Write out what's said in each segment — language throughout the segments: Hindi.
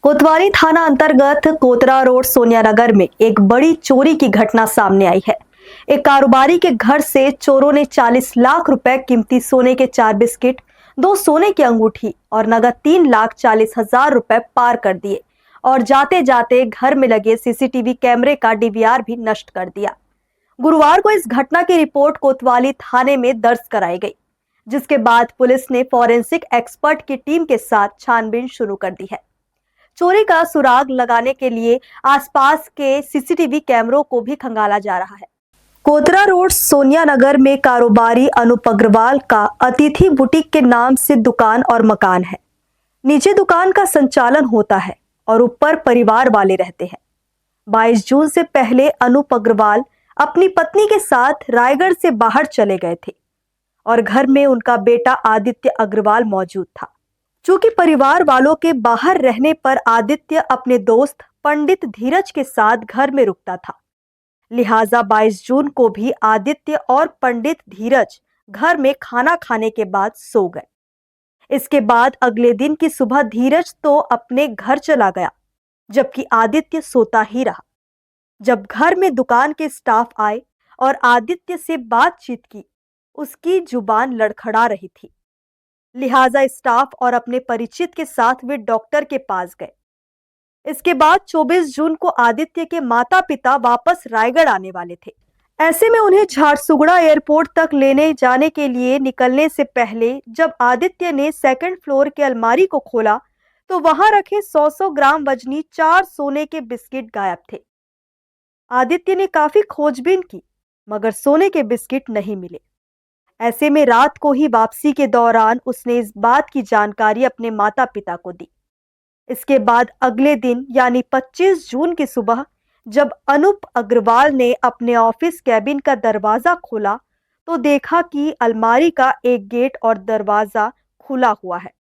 कोतवाली थाना अंतर्गत कोतरा रोड सोनिया नगर में एक बड़ी चोरी की घटना सामने आई है। एक कारोबारी के घर से चोरों ने 40 लाख रुपए कीमती सोने के 4 बिस्किट, 2 सोने की अंगूठी और नगद 3,40,000 रुपए पार कर दिए और जाते जाते घर में लगे सीसीटीवी कैमरे का डीवीआर भी नष्ट कर दिया। गुरुवार को इस घटना की रिपोर्ट कोतवाली थाने में दर्ज कराई गई, जिसके बाद पुलिस ने फॉरेंसिक एक्सपर्ट की टीम के साथ छानबीन शुरू कर दी है। चोरी का सुराग लगाने के लिए आसपास के सीसीटीवी कैमरों को भी खंगाला जा रहा है। कोतरा रोड सोनिया नगर में कारोबारी अनूप अग्रवाल का अतिथि बुटीक के नाम से दुकान और मकान है। नीचे दुकान का संचालन होता है और ऊपर परिवार वाले रहते हैं। 22 जून से पहले अनूप अग्रवाल अपनी पत्नी के साथ रायगढ़ से बाहर चले गए थे और घर में उनका बेटा आदित्य अग्रवाल मौजूद था। चूंकि परिवार वालों के बाहर रहने पर आदित्य अपने दोस्त पंडित धीरज के साथ घर में रुकता था, लिहाजा 22 जून को भी आदित्य और पंडित धीरज घर में खाना खाने के बाद सो गए। इसके बाद अगले दिन की सुबह धीरज तो अपने घर चला गया, जबकि आदित्य सोता ही रहा। जब घर में दुकान के स्टाफ आए और आदित्य से बातचीत की, उसकी जुबान लड़खड़ा रही थी, लिहाजा स्टाफ और अपने परिचित के साथ वे डॉक्टर के पास गए। इसके बाद 24 जून को आदित्य के माता पिता वापस रायगढ़ आने वाले थे। ऐसे में उन्हें झारसुगड़ा एयरपोर्ट तक लेने जाने के लिए निकलने से पहले जब आदित्य ने सेकंड फ्लोर के अलमारी को खोला तो वहां रखे 100 ग्राम वजनी 4 सोने के बिस्किट गायब थे। आदित्य ने काफी खोजबीन की, मगर सोने के बिस्किट नहीं मिले। ऐसे में रात को ही वापसी के दौरान उसने इस बात की जानकारी अपने माता पिता को दी। इसके बाद अगले दिन यानी 25 जून की सुबह जब अनूप अग्रवाल ने अपने ऑफिस कैबिन का दरवाजा खोला तो देखा कि अलमारी का एक गेट और दरवाजा खुला हुआ है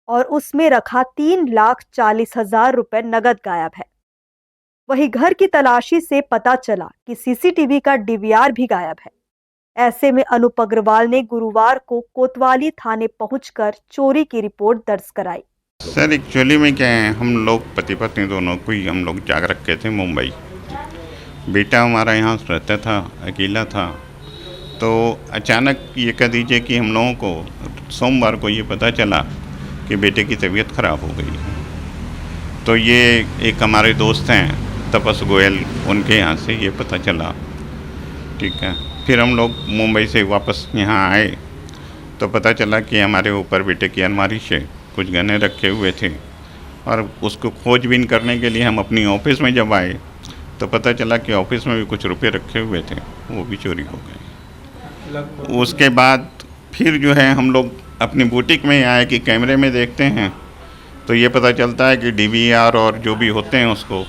और उसमें रखा 3,40,000 रुपए नगद गायब है। वहीं घर की तलाशी से पता चला कि सीसीटीवी का डीवीआर भी गायब है। ऐसे में अनूप अग्रवाल ने गुरुवार को कोतवाली थाने पहुंचकर चोरी की रिपोर्ट दर्ज कराई। सर एक्चुअली में क्या है, हम लोग पति पत्नी दोनों को ही हम लोग जाग रखे थे मुंबई। बेटा हमारा यहाँ रहता था, अकेला था। तो अचानक ये कह दीजिए कि हम लोगों को सोमवार को ये पता चला कि बेटे की तबीयत ख़राब हो गई है। तो ये एक हमारे दोस्त हैं तपस गोयल, उनके यहाँ से ये पता चला। ठीक है, फिर हम लोग मुंबई से वापस यहाँ आए तो पता चला कि हमारे ऊपर बेटे की अलमारी से कुछ गहने रखे हुए थे और उसको खोजबीन करने के लिए हम अपनी ऑफिस में जब आए तो पता चला कि ऑफिस में भी कुछ रुपए रखे हुए थे, वो भी चोरी हो गए। उसके बाद फिर जो है हम लोग अपनी बुटीक में आए कि कैमरे में देखते हैं तो ये पता चलता है कि डीवीआर और जो भी होते हैं उसको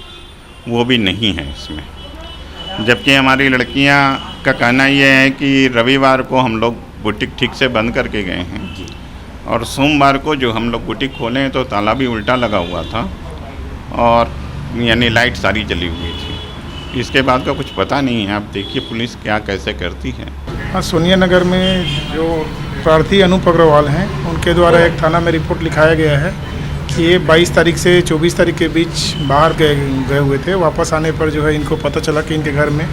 वो भी नहीं है इसमें। जबकि हमारी लड़कियां का कहना ये है कि रविवार को हम लोग बुटीक ठीक से बंद करके गए हैं और सोमवार को जो हम लोग बुटीक खोले तो ताला भी उल्टा लगा हुआ था और यानी लाइट सारी जली हुई थी। इसके बाद का कुछ पता नहीं है। आप देखिए पुलिस क्या कैसे करती है। हाँ, सोनिया नगर में जो प्रार्थी अनूप अग्रवाल हैं उनके द्वारा एक थाना में रिपोर्ट लिखाया गया है कि ये 22 तारीख से 24 तारीख के बीच बाहर गए हुए थे। वापस आने पर जो है इनको पता चला कि इनके घर में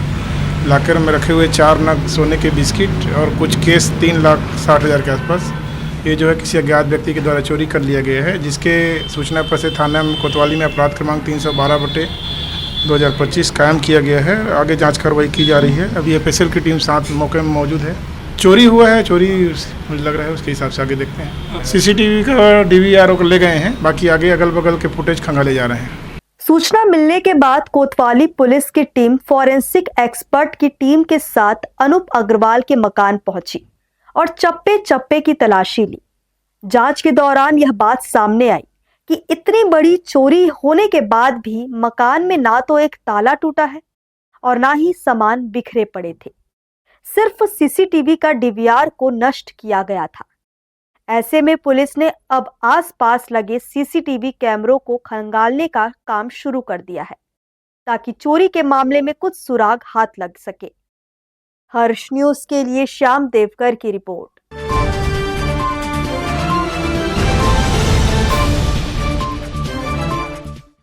लॉकर में रखे हुए 4 नग सोने के बिस्किट और कुछ केस 3,60,000 के आसपास ये जो है किसी अज्ञात व्यक्ति के द्वारा चोरी कर लिया गया है, जिसके सूचना पर से थाना में कोतवाली में अपराध क्रमांक 312/2025 कायम किया गया है। आगे जांच कार्रवाई की जा रही है। अभी एफएसएल की टीम साथ मौके में मौजूद है। चोरी हुआ है, चोरी मुझे लग रहा है, उसके हिसाब से आगे देखते हैं। सीसीटीवी का डीवीआर को ले गए हैं, बाकी आगे अगल बगल के फुटेज खंगाले जा रहे हैं। सूचना मिलने के बाद कोतवाली पुलिस की टीम फॉरेंसिक एक्सपर्ट की टीम के साथ अनूप अग्रवाल के मकान पहुंची और चप्पे चप्पे की तलाशी ली। जांच के दौरान यह बात सामने आई कि इतनी बड़ी चोरी होने के बाद भी मकान में ना तो एक ताला टूटा है और ना ही सामान बिखरे पड़े थे। सिर्फ सीसीटीवी का डीवीआर को नष्ट किया गया था। ऐसे में पुलिस ने अब आसपास लगे सीसीटीवी कैमरों को खंगालने का काम शुरू कर दिया है ताकि चोरी के मामले में कुछ सुराग हाथ लग सके। हर्ष न्यूज के लिए श्याम देवकर की रिपोर्ट।